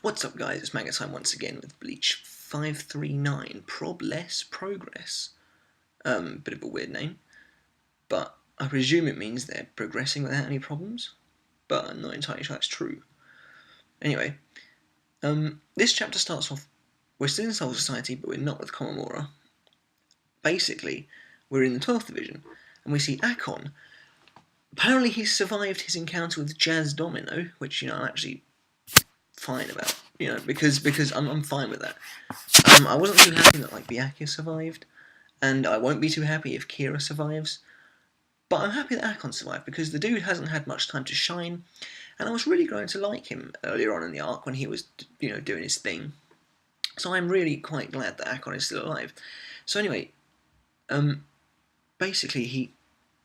What's up, guys? It's Manga Time once again with Bleach 539, Prob Less Progress. Bit of a weird name, but I presume it means they're progressing without any problems, but I'm not entirely sure that's true. Anyway, this chapter starts off, we're still in Soul Society, but we're not with Komamura. Basically, we're in the 12th Division, and we see Akon. Apparently he's survived his encounter with Jazz Domino, which, I'm actually fine about, because I'm fine with that. I wasn't too happy that Byakuya survived, and I won't be too happy if Kira survives. But I'm happy that Akon survived because the dude hasn't had much time to shine, and I was really growing to like him earlier on in the arc when he was, doing his thing. So I'm really quite glad that Akon is still alive. So anyway, basically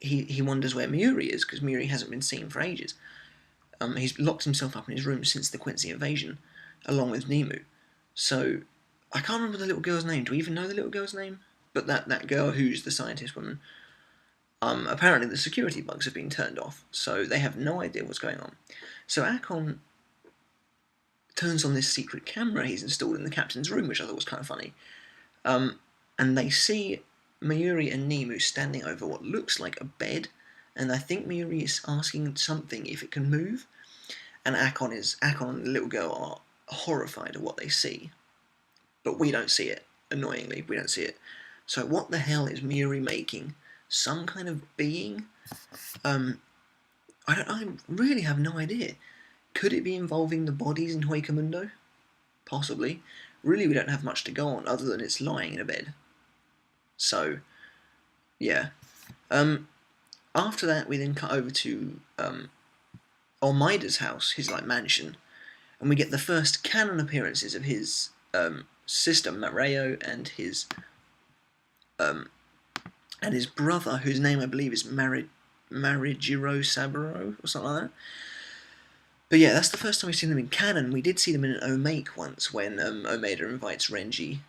he wonders where Mayuri is because Mayuri hasn't been seen for ages. He's locked himself up in his room since the Quincy invasion, along with Nemu. So I can't remember the little girl's name. Do we even know the little girl's name? But that girl who's the scientist woman, apparently the security bugs have been turned off, so they have no idea what's going on. So Akon turns on this secret camera he's installed in the captain's room, which I thought was kind of funny. And they see Mayuri and Nemu standing over what looks like a bed, and I think Mayuri is asking something if it can move, and Akon and the little girl are horrified at what they see. But we don't see it. Annoyingly, we don't see it. So what the hell is Mayuri making? Some kind of being? I really have no idea. Could it be involving the bodies in Huecamundo? Possibly. Really, we don't have much to go on other than it's lying in a bed. So, yeah. After that, we then cut over to Omaeda's house, his mansion, and we get the first canon appearances of his sister Mareo and his brother, whose name I believe is Marijiro Saburo or something like that. But yeah, that's the first time we've seen them in canon. We did see them in an Omake once when Omaeda invites Renji,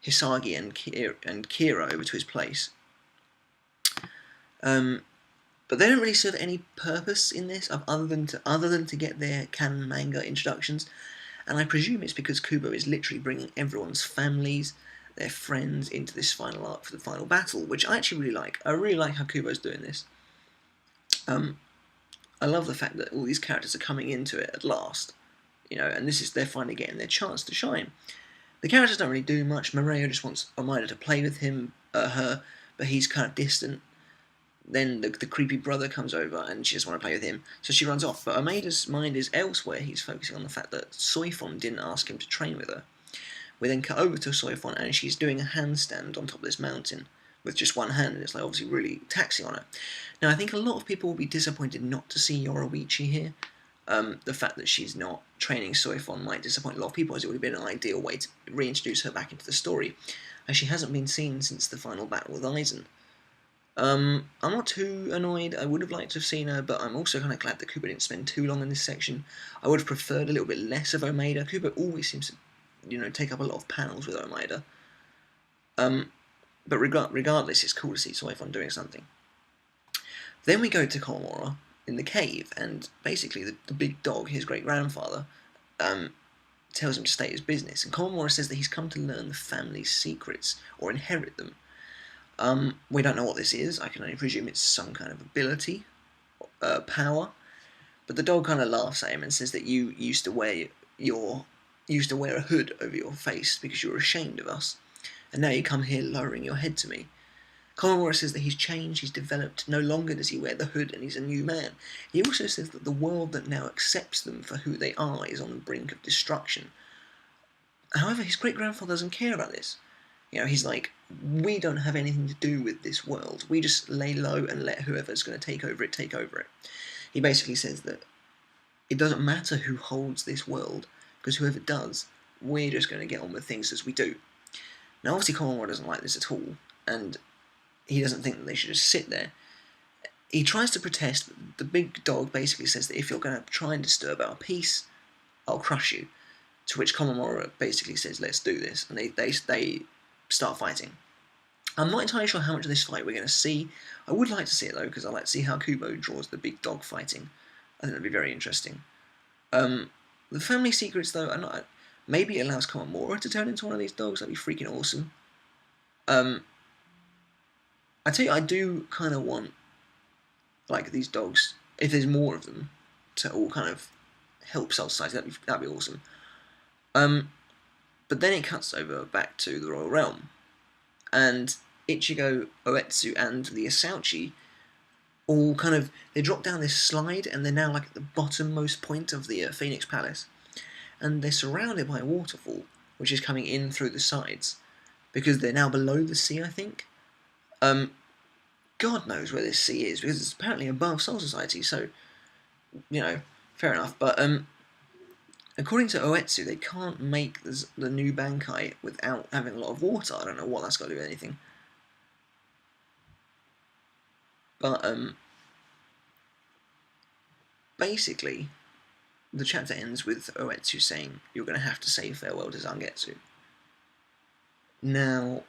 Hisagi, and Kira over to his place. But they don't really serve any purpose in this other than to get their canon manga introductions. And I presume it's because Kubo is literally bringing everyone's families, their friends, into this final arc for the final battle, which I actually really like. I really like how Kubo's doing this. I love the fact that all these characters are coming into it at last, and they're finally getting their chance to shine. The characters don't really do much. Mareo just wants Omaeda to play with her, but he's kind of distant. Then the creepy brother comes over and she doesn't want to play with him, so she runs off. But Omeda's mind is elsewhere. He's focusing on the fact that Soi Fon didn't ask him to train with her. We then cut over to Soi Fon and she's doing a handstand on top of this mountain with just one hand, and it's obviously really taxing on her. Now I think a lot of people will be disappointed not to see Yoruichi here. The fact that she's not training Soi Fon might disappoint a lot of people, as it would have been an ideal way to reintroduce her back into the story, as she hasn't been seen since the final battle with Aizen. I'm not too annoyed. I would have liked to have seen her, but I'm also kind of glad that Kubo didn't spend too long in this section. I would have preferred a little bit less of Omaeda. Kubo always seems to, take up a lot of panels with Omaeda. But regardless, it's cool to see Soi Fon doing something. Then we go to Komamura in the cave, and basically the big dog, his great-grandfather, tells him to state his business. And Komamura says that he's come to learn the family's secrets, or inherit them. We don't know what this is. I can only presume it's some kind of ability, power. But the dog kind of laughs at him and says that you used to wear a hood over your face because you were ashamed of us, and now you come here lowering your head to me. Komamura says that he's changed, he's developed. No longer does he wear the hood, and he's a new man. He also says that the world that now accepts them for who they are is on the brink of destruction. However, his great-grandfather doesn't care about this. He's like, we don't have anything to do with this world. We just lay low and let whoever's going to take over it. He basically says that it doesn't matter who holds this world, because whoever does, we're just going to get on with things as we do. Now, obviously, Komamura doesn't like this at all, and he doesn't think that they should just sit there. He tries to protest, but the big dog basically says that if you're going to try and disturb our peace, I'll crush you. To which Komamura basically says, let's do this, and they start fighting. I'm not entirely sure how much of this fight we're going to see. I would like to see it though, because I like to see how Kubo draws the big dog fighting. I think that'd be very interesting. The family secrets, though, are not. Maybe it allows Komamura to turn into one of these dogs. That'd be freaking awesome. I tell you, I do kind of want, like, these dogs, if there's more of them, to all kind of help solve society. That'd be awesome. But then it cuts over back to the Royal Realm, and Ichigo, Oetsu, and the Asauchi all kind of, they drop down this slide, and they're now like at the bottommost point of the Phoenix Palace, and they're surrounded by a waterfall, which is coming in through the sides, because they're now below the sea, I think. God knows where this sea is, because it's apparently above Soul Society, so, you know, fair enough. But according to Oetsu, they can't make the new Bankai without having a lot of water. I don't know what that's got to do with anything. But basically, the chapter ends with Oetsu saying, "You're going to have to say farewell to Zangetsu." Now,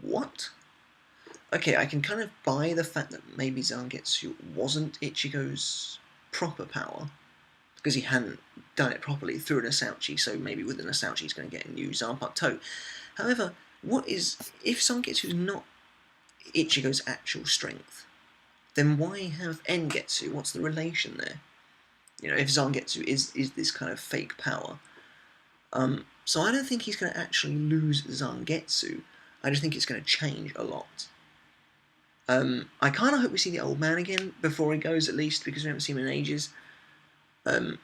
what? Okay, I can kind of buy the fact that maybe Zangetsu wasn't Ichigo's proper power, because he hadn't done it properly through an Asauchi, so maybe with an Asauchi he's going to get a new Zanpakuto toe. However, if Zangetsu's not Ichigo's actual strength, then why have Engetsu? What's the relation there? You know, if Zangetsu is this kind of fake power. So I don't think he's going to actually lose Zangetsu. I just think it's going to change a lot. I kind of hope we see the old man again before he goes, at least, because we haven't seen him in ages. But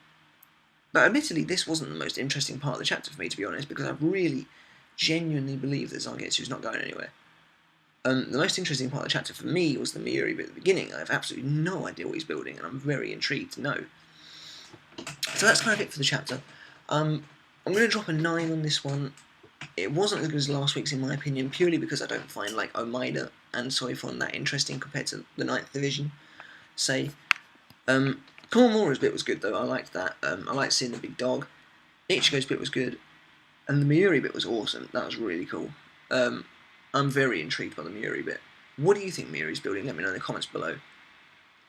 admittedly, this wasn't the most interesting part of the chapter for me, to be honest, because I really genuinely believe that Zangetsu's not going anywhere. The most interesting part of the chapter for me was the Mayuri bit at the beginning. I have absolutely no idea what he's building, and I'm very intrigued to know. So that's kind of it for the chapter. I'm going to drop a 9 on this one. It wasn't as good as last week's, in my opinion, purely because I don't find, like, Omaeda and Soi Fon that interesting compared to the 9th Division, say. Komamura's bit was good, though. I liked that. I liked seeing the big dog. Ichigo's bit was good. And the Mayuri bit was awesome. That was really cool. I'm very intrigued by the Mayuri bit. What do you think Mayuri's building? Let me know in the comments below.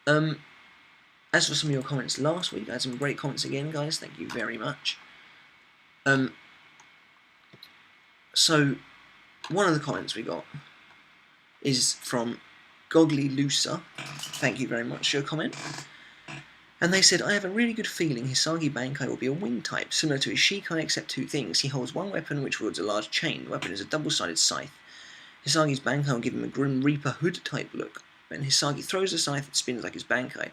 As for some of your comments last week, I had some great comments again, guys. Thank you very much. So, one of the comments we got is from Gogly Lusa. Thank you very much for your comment. And they said, "I have a really good feeling Hisagi Bankai will be a wing type, similar to his Shikai except two things. He holds one weapon which wields a large chain. The weapon is a double-sided scythe. Hisagi's Bankai will give him a Grim Reaper hood type look. When Hisagi throws the scythe, it spins like his Bankai.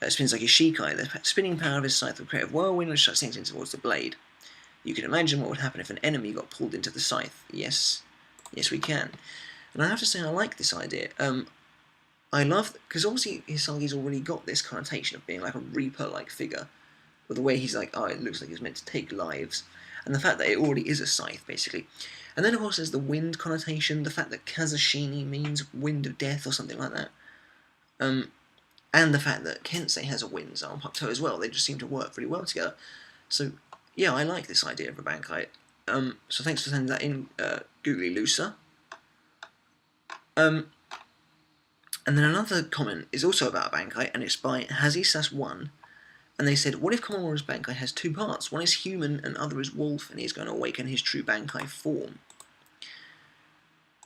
Spins like his Shikai. The spinning power of his scythe will create a whirlwind which sinks in towards the blade. You can imagine what would happen if an enemy got pulled into the scythe. Yes, we can." And I have to say, I like this idea. I love, because obviously Hisagi's already got this connotation of being like a Reaper-like figure, with the way he's like, oh, it looks like he's meant to take lives, and the fact that it already is a scythe, basically. And then, of course, there's the wind connotation, the fact that Kazashini means wind of death or something like that. And the fact that Kensei has a wind Zanpakuto as well. They just seem to work really well together. So, yeah, I like this idea of a Bankai. So thanks for sending that in, Googly Lusa. And then another comment is also about a Bankai, and it's by Hazisas1. And they said, "What if Komamura's Bankai has two parts? One is human and other is wolf, and he's going to awaken his true Bankai form?"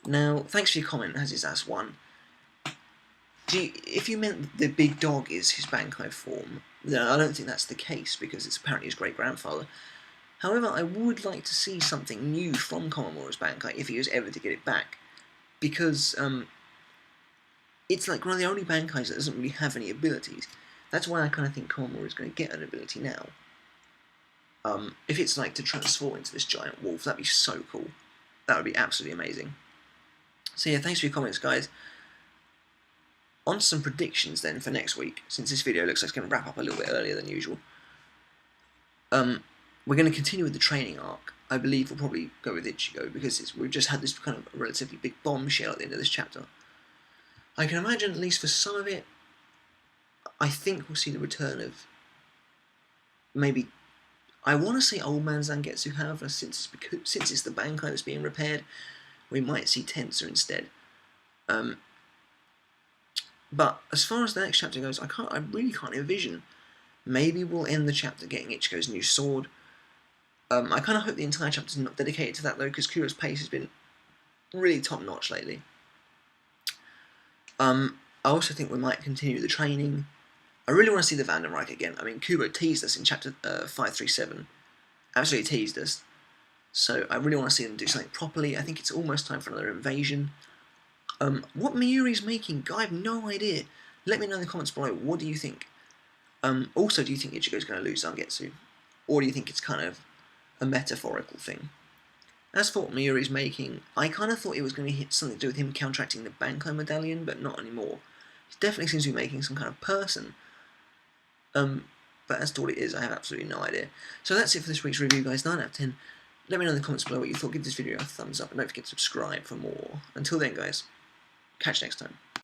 Now, thanks for your comment, Hazisas1. If you meant the big dog is his Bankai form, then I don't think that's the case, because it's apparently his great-grandfather. However, I would like to see something new from Komamura's Bankai if he was ever to get it back, because it's like one of the only Bankais that doesn't really have any abilities. That's why I kind of think Komamura is going to get an ability now. If it's like to transform into this giant wolf, that'd be so cool. That would be absolutely amazing. So yeah, thanks for your comments, guys. On to some predictions then for next week, since this video looks like it's going to wrap up a little bit earlier than usual. We're going to continue with the training arc. I believe we'll probably go with Ichigo, because we've just had this kind of relatively big bombshell at the end of this chapter. I can imagine, at least for some of it, I think we'll see the return of maybe, I want to say Old Man Zangetsu, however, since it's the Bankai that's being repaired, we might see Tensor instead. But as far as the next chapter goes, I really can't envision maybe we'll end the chapter getting Ichigo's new sword. I kind of hope the entire chapter is not dedicated to that though, because Kuro's pace has been really top notch lately. I also think we might continue the training. I really want to see the Vandenreich again. I mean, Kubo teased us in chapter 537. Absolutely teased us. So I really want to see them do something properly. I think it's almost time for another invasion. What Mayuri's making, I have no idea. Let me know in the comments below. What do you think? Also, do you think Ichigo's going to lose Zangetsu? Or do you think it's kind of a metaphorical thing? As for what Mayuri's making, I kind of thought it was going to hit something to do with him counteracting the Bankai medallion, but not anymore. He definitely seems to be making some kind of person. But as to what it is, I have absolutely no idea. So that's it for this week's review, guys. 9 out of 10. Let me know in the comments below what you thought. Give this video a thumbs up, and don't forget to subscribe for more. Until then, guys, catch you next time.